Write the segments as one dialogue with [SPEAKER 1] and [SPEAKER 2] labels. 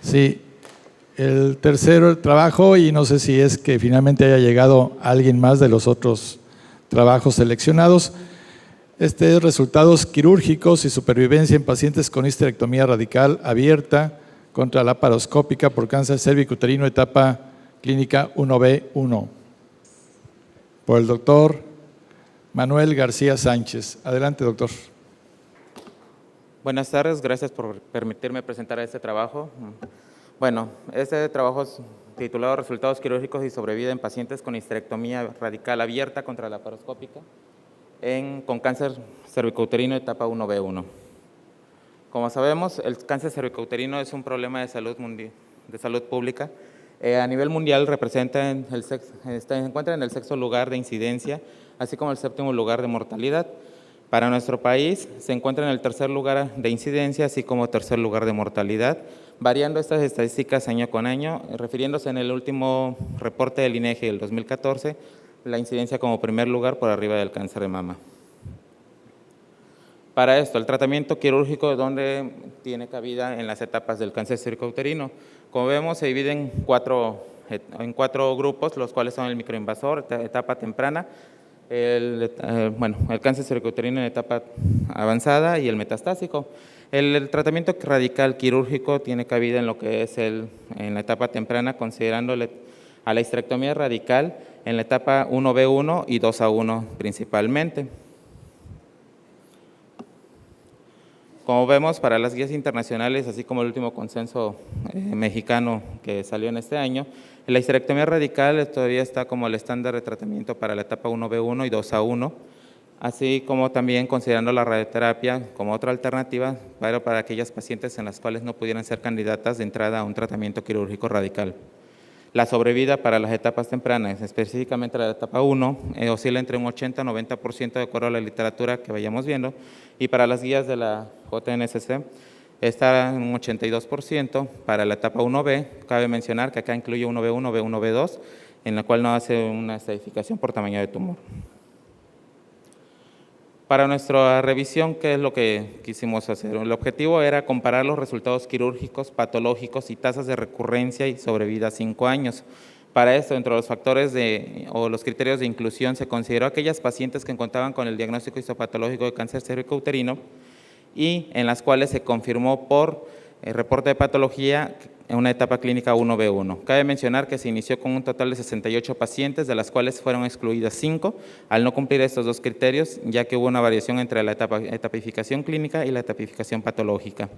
[SPEAKER 1] Sí, el tercer trabajo, y no sé si es que finalmente haya llegado alguien más de los otros trabajos seleccionados. Este es resultados quirúrgicos y supervivencia en pacientes con histerectomía radical abierta contra laparoscópica por cáncer cervicuterino, etapa clínica 1B1. Por el doctor Manuel García Sánchez. Adelante, doctor.
[SPEAKER 2] Buenas tardes, gracias por permitirme presentar este trabajo. Bueno, este trabajo es titulado Resultados quirúrgicos y sobrevida en pacientes con histerectomía radical abierta contra laparoscópica con cáncer cervicouterino etapa 1B1. Como sabemos, el cáncer cervicouterino es un problema de salud pública. A nivel mundial se encuentra en el sexto lugar de incidencia, así como el séptimo lugar de mortalidad. Para nuestro país se encuentra en el tercer lugar de incidencia, así como tercer lugar de mortalidad, variando estas estadísticas año con año, refiriéndose en el último reporte del INEGI del 2014, la incidencia como primer lugar por arriba del cáncer de mama. Para esto, el tratamiento quirúrgico donde tiene cabida en las etapas del cáncer cervicouterino. Como vemos, se divide en cuatro grupos, los cuales son el microinvasor, etapa temprana, el cáncer cervicouterino en etapa avanzada y el metastásico. El tratamiento radical quirúrgico tiene cabida en lo que es en la etapa temprana, considerando a la histerectomía radical en la etapa 1B1 y 2A1 principalmente. Como vemos, para las guías internacionales, así como el último consenso mexicano que salió en este año, la histerectomía radical todavía está como el estándar de tratamiento para la etapa 1B1 y 2A1, así como también considerando la radioterapia como otra alternativa para aquellas pacientes en las cuales no pudieran ser candidatas de entrada a un tratamiento quirúrgico radical. La sobrevida para las etapas tempranas, específicamente la etapa 1, oscila entre un 80 y 90% de acuerdo a la literatura que vayamos viendo, y para las guías de la JNSC está en un 82%. Para la etapa 1B, cabe mencionar que acá incluye 1B1, B1, B2, en la cual no hace una estratificación por tamaño de tumor. Para nuestra revisión, ¿qué es lo que quisimos hacer? El objetivo era comparar los resultados quirúrgicos, patológicos y tasas de recurrencia y sobrevida a 5 años. Para esto, entre los factores o los criterios de inclusión, se consideró aquellas pacientes que contaban con el diagnóstico histopatológico de cáncer cervicouterino y en las cuales se confirmó por reporte de patología en una etapa clínica 1B1. Cabe mencionar que se inició con un total de 68 pacientes, de las cuales fueron excluidas 5 al no cumplir estos dos criterios, ya que hubo una variación entre la etapificación clínica y la etapificación patológica.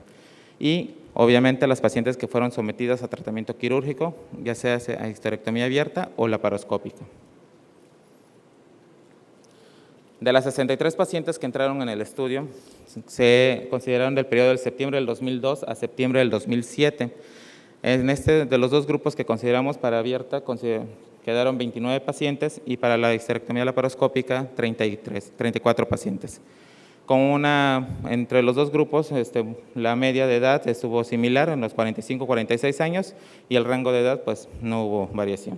[SPEAKER 2] Y obviamente las pacientes que fueron sometidas a tratamiento quirúrgico, ya sea a histerectomía abierta o laparoscópica. De las 63 pacientes que entraron en el estudio, se consideraron del periodo del septiembre del 2002 a septiembre del 2007. De los dos grupos que consideramos para abierta, quedaron 29 pacientes y para la histerectomía laparoscópica 34 pacientes. Entre los dos grupos, la media de edad estuvo similar en los 45-46 años y el rango de edad pues no hubo variación.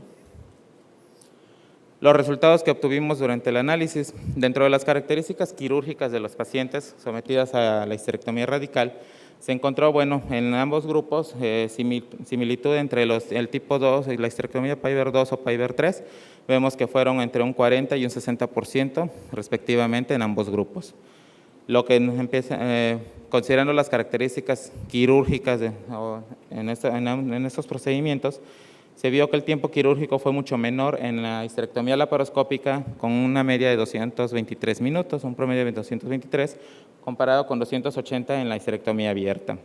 [SPEAKER 2] Los resultados que obtuvimos durante el análisis, dentro de las características quirúrgicas de los pacientes sometidas a la histerectomía radical, se encontró, en ambos grupos, similitud entre el tipo 2 y la histerectomía Piver 2 o Piver 3. Vemos que fueron entre un 40 y un 60% respectivamente en ambos grupos. Lo que considerando las características quirúrgicas en estos procedimientos, se vio que el tiempo quirúrgico fue mucho menor en la histerectomía laparoscópica, con una media de 223 minutos, un promedio de 223, comparado con 280 en la histerectomía abierta.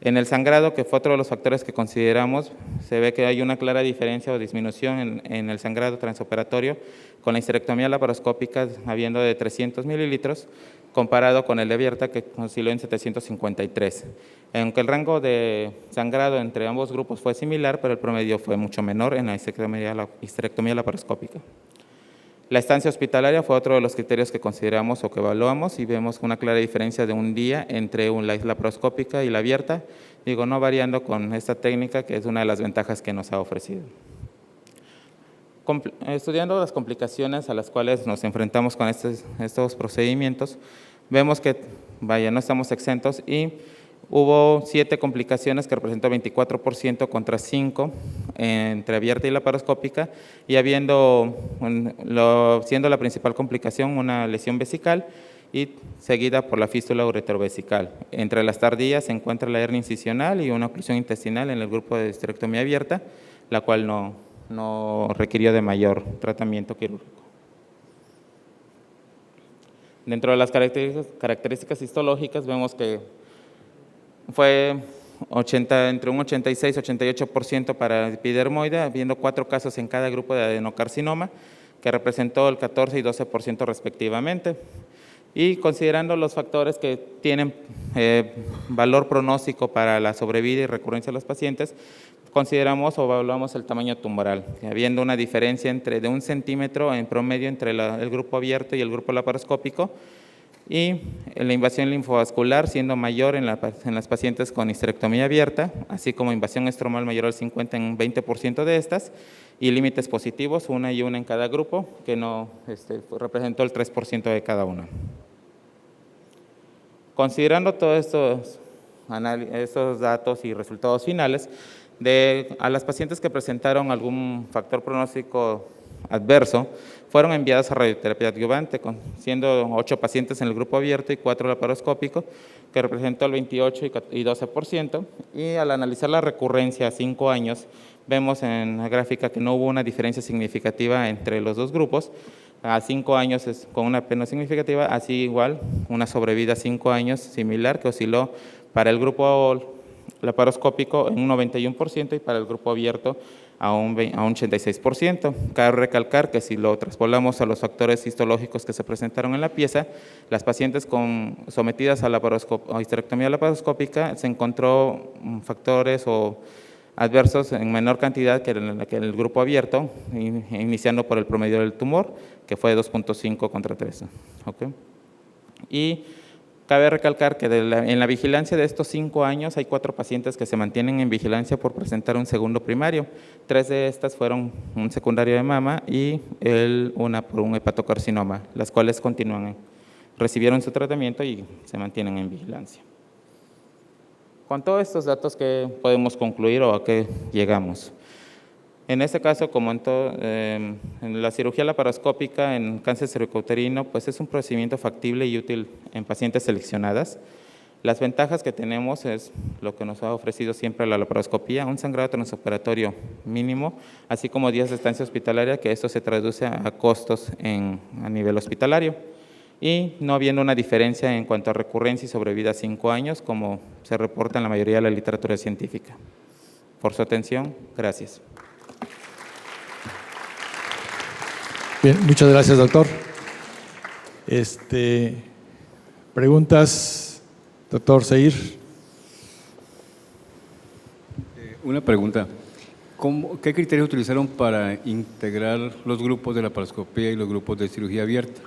[SPEAKER 2] En el sangrado, que fue otro de los factores que consideramos, se ve que hay una clara diferencia o disminución en el sangrado transoperatorio, con la histerectomía laparoscópica habiendo de 300 mililitros, comparado con el de abierta, que osciló en 753. Aunque el rango de sangrado entre ambos grupos fue similar, pero el promedio fue mucho menor en la histerectomía laparoscópica. La estancia hospitalaria fue otro de los criterios que consideramos o que evaluamos y vemos una clara diferencia de un día entre la laparoscópica y la abierta, no variando con esta técnica, que es una de las ventajas que nos ha ofrecido. Estudiando las complicaciones a las cuales nos enfrentamos con estos procedimientos, vemos que no estamos exentos y Hubo 7 complicaciones que representó 24% contra 5 entre abierta y laparoscópica, y siendo la principal complicación una lesión vesical y seguida por la fístula uretrovesical. Entre las tardías se encuentra la hernia incisional y una oclusión intestinal en el grupo de histerectomía abierta, la cual no requirió de mayor tratamiento quirúrgico. Dentro de las características histológicas vemos que fue entre un 86 y 88% para epidermoide, habiendo 4 casos en cada grupo de adenocarcinoma, que representó el 14 y 12% respectivamente. Y considerando los factores que tienen valor pronóstico para la sobrevida y recurrencia de los pacientes, consideramos o evaluamos el tamaño tumoral, habiendo una diferencia de 1 centímetro en promedio entre el grupo abierto y el grupo laparoscópico, y la invasión linfovascular siendo mayor en las pacientes con histerectomía abierta, así como invasión estromal mayor al 50 en 20% de estas, y límites positivos, 1 y 1 en cada grupo, que representó el 3% de cada uno. Considerando todos estos datos y resultados finales, a las pacientes que presentaron algún factor pronóstico adverso, fueron enviadas a radioterapia adyuvante, siendo 8 pacientes en el grupo abierto y 4 laparoscópico, que representó el 28 y 12%, y al analizar la recurrencia a 5 años, vemos en la gráfica que no hubo una diferencia significativa entre los dos grupos. A 5 años es con una P no significativa, así igual una sobrevida a 5 años similar, que osciló para el grupo laparoscópico en un 91% y para el grupo abierto a un 86%. Cabe recalcar que si lo traspolamos a los factores histológicos que se presentaron en la pieza, las pacientes sometidas a histerectomía laparoscópica se encontró factores adversos en menor cantidad que en el grupo abierto, iniciando por el promedio del tumor, que fue 2.5 contra 3. ¿Okay? Y cabe recalcar que en la vigilancia de estos 5 años hay 4 pacientes que se mantienen en vigilancia por presentar un segundo primario. 3 de estas fueron un secundario de mama y una por un hepatocarcinoma, las cuales recibieron su tratamiento y se mantienen en vigilancia. Con todos estos datos, ¿qué podemos concluir o a qué llegamos? En este caso, como en la cirugía laparoscópica en cáncer cervicouterino, pues es un procedimiento factible y útil en pacientes seleccionadas. Las ventajas que tenemos es lo que nos ha ofrecido siempre la laparoscopía, un sangrado transoperatorio mínimo, así como días de estancia hospitalaria, que esto se traduce a costos a nivel hospitalario, y no habiendo una diferencia en cuanto a recurrencia y sobrevida a 5 años, como se reporta en la mayoría de la literatura científica. Por su atención, gracias.
[SPEAKER 1] Bien, muchas gracias, doctor. ¿Preguntas, doctor Seir?
[SPEAKER 3] Una pregunta. ¿Qué criterios utilizaron para integrar los grupos de laparoscopía y los grupos de cirugía abierta?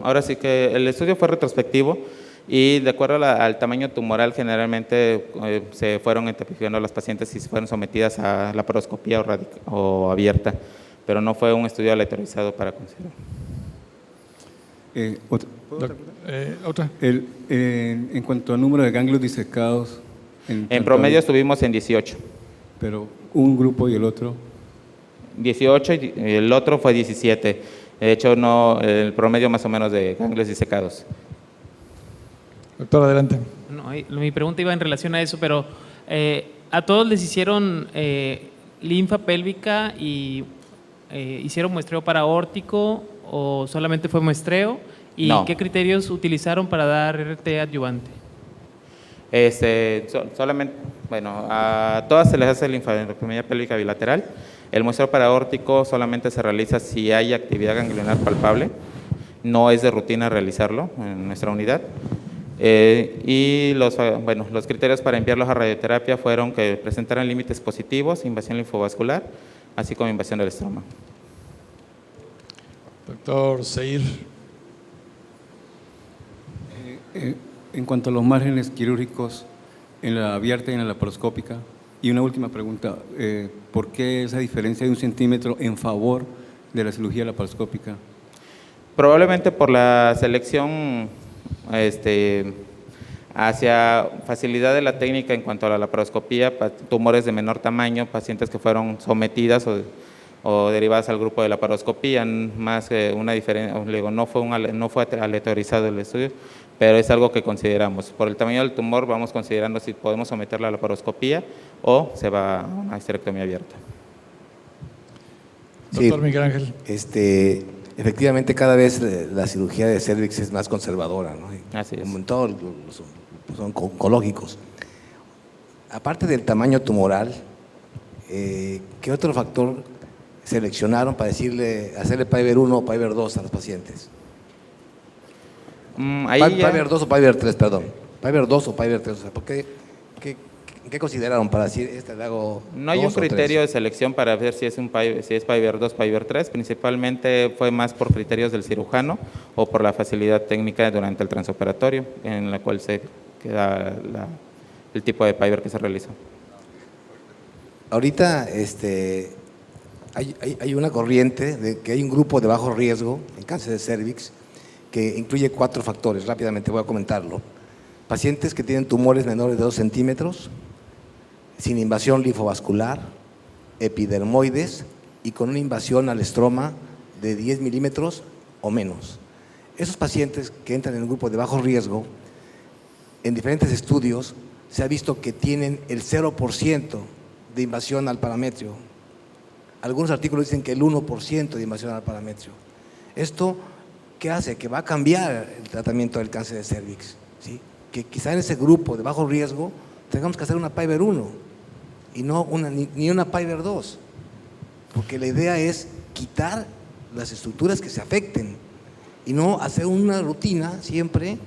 [SPEAKER 2] Ahora sí que el estudio fue retrospectivo y de acuerdo al tamaño tumoral generalmente se fueron identificando a las pacientes si fueron sometidas a laparoscopía o abierta, pero no fue un estudio aleatorizado para considerar.
[SPEAKER 1] ¿Otra?
[SPEAKER 3] En cuanto al número de ganglios disecados…
[SPEAKER 2] En promedio estuvimos en 18.
[SPEAKER 3] Pero un grupo y el otro…
[SPEAKER 2] 18 y el otro fue 17. De hecho, el promedio más o menos de ganglios disecados.
[SPEAKER 1] Doctor, adelante.
[SPEAKER 4] No, mi pregunta iba en relación a eso, pero ¿a todos les hicieron linfa pélvica y hicieron muestreo paraórtico o solamente fue muestreo? ¿Y
[SPEAKER 2] no.
[SPEAKER 4] qué criterios utilizaron para dar RT adyuvante?
[SPEAKER 2] A todas se les hace linfadenectomía pélvica bilateral. El muestreo paraórtico solamente se realiza si hay actividad ganglionar palpable. No es de rutina realizarlo en nuestra unidad. Y los criterios para enviarlos a radioterapia fueron que presentaran límites positivos, invasión linfovascular, así como invasión del estroma.
[SPEAKER 1] Doctor Seir.
[SPEAKER 3] En cuanto a los márgenes quirúrgicos en la abierta y en la laparoscópica, y una última pregunta, ¿por qué esa diferencia de 1 centímetro en favor de la cirugía laparoscópica?
[SPEAKER 2] Probablemente por la selección hacia facilidad de la técnica en cuanto a la laparoscopía, tumores de menor tamaño, pacientes que fueron sometidas o derivadas al grupo de laparoscopía, más que una diferencia, no fue aleatorizado el estudio, pero es algo que consideramos. Por el tamaño del tumor vamos considerando si podemos someterla a laparoscopía o se va a una histerectomía abierta.
[SPEAKER 1] Doctor Miguel Ángel.
[SPEAKER 5] Efectivamente, cada vez la cirugía de cervix es más conservadora, ¿no?
[SPEAKER 2] Así es.
[SPEAKER 5] Como en todos los oncológicos. Aparte del tamaño tumoral, ¿qué otro factor seleccionaron para hacerle Piver 1 o Piver 2 a los pacientes? Piver 2 o Piver 3, perdón. Piver 2 o Piver 3, o sea, ¿por qué consideraron para decir le hago
[SPEAKER 2] No hay un criterio de selección para ver si es Piver 2, Piver 3, principalmente fue más por criterios del cirujano o por la facilidad técnica durante el transoperatorio, en la cual se queda el tipo de Piver que se realizó.
[SPEAKER 5] Ahorita hay una corriente de que hay un grupo de bajo riesgo en cáncer de cervix que incluye 4 factores, rápidamente voy a comentarlo. Pacientes que tienen tumores menores de 2 centímetros, sin invasión linfovascular, epidermoides y con una invasión al estroma de 10 milímetros o menos. Esos pacientes que entran en un grupo de bajo riesgo, en diferentes estudios se ha visto que tienen el 0% de invasión al parametrio. Algunos artículos dicen que el 1% de invasión al parametrio. ¿Esto qué hace? Que va a cambiar el tratamiento del cáncer de cervix, ¿sí? Que quizá en ese grupo de bajo riesgo tengamos que hacer una Piver 1 y no ni una Piver 2, porque la idea es quitar las estructuras que se afecten y no hacer una rutina siempre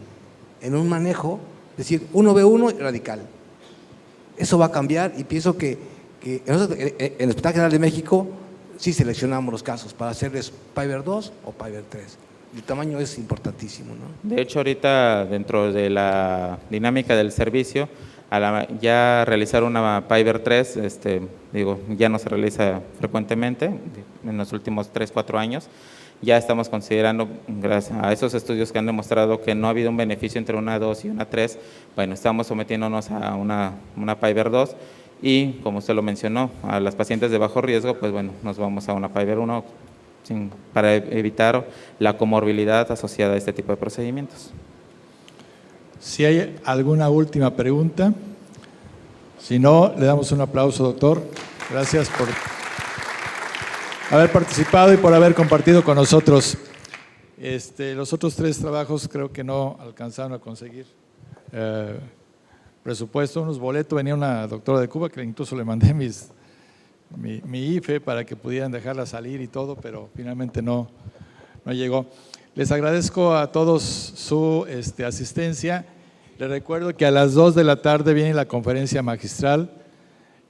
[SPEAKER 5] en un manejo, decir 1B1 y radical. Eso va a cambiar y pienso que nosotros, en el Hospital General de México sí seleccionamos los casos para hacerles Piver 2 o Piver 3. El tamaño es importantísimo, ¿no?
[SPEAKER 2] De hecho, ahorita dentro de la dinámica del servicio, ya realizar una Piver 3, ya no se realiza frecuentemente en los últimos 3-4 años. Ya estamos considerando, gracias a esos estudios que han demostrado que no ha habido un beneficio entre una 2 y una 3, bueno, estamos sometiéndonos a una Piver 2 y, como usted lo mencionó, a las pacientes de bajo riesgo, pues bueno, nos vamos a una Piver 1 para evitar la comorbilidad asociada a este tipo de procedimientos.
[SPEAKER 1] Si hay alguna última pregunta, si no, le damos un aplauso, doctor. Gracias por haber participado y por haber compartido con nosotros. Los otros 3 trabajos creo que no alcanzaron a conseguir presupuesto, unos boletos. Venía una doctora de Cuba que incluso le mandé mi IFE para que pudieran dejarla salir y todo, pero finalmente no llegó. Les agradezco a todos su asistencia. Les recuerdo que a las 2 de la tarde viene la conferencia magistral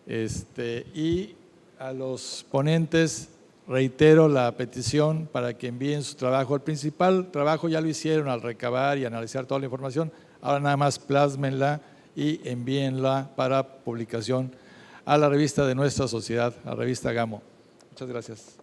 [SPEAKER 1] y a los ponentes reitero la petición para que envíen su trabajo. El principal trabajo ya lo hicieron al recabar y analizar toda la información. Ahora nada más plásmenla y envíenla para publicación a la revista de nuestra sociedad, a la revista Gamo. Muchas gracias.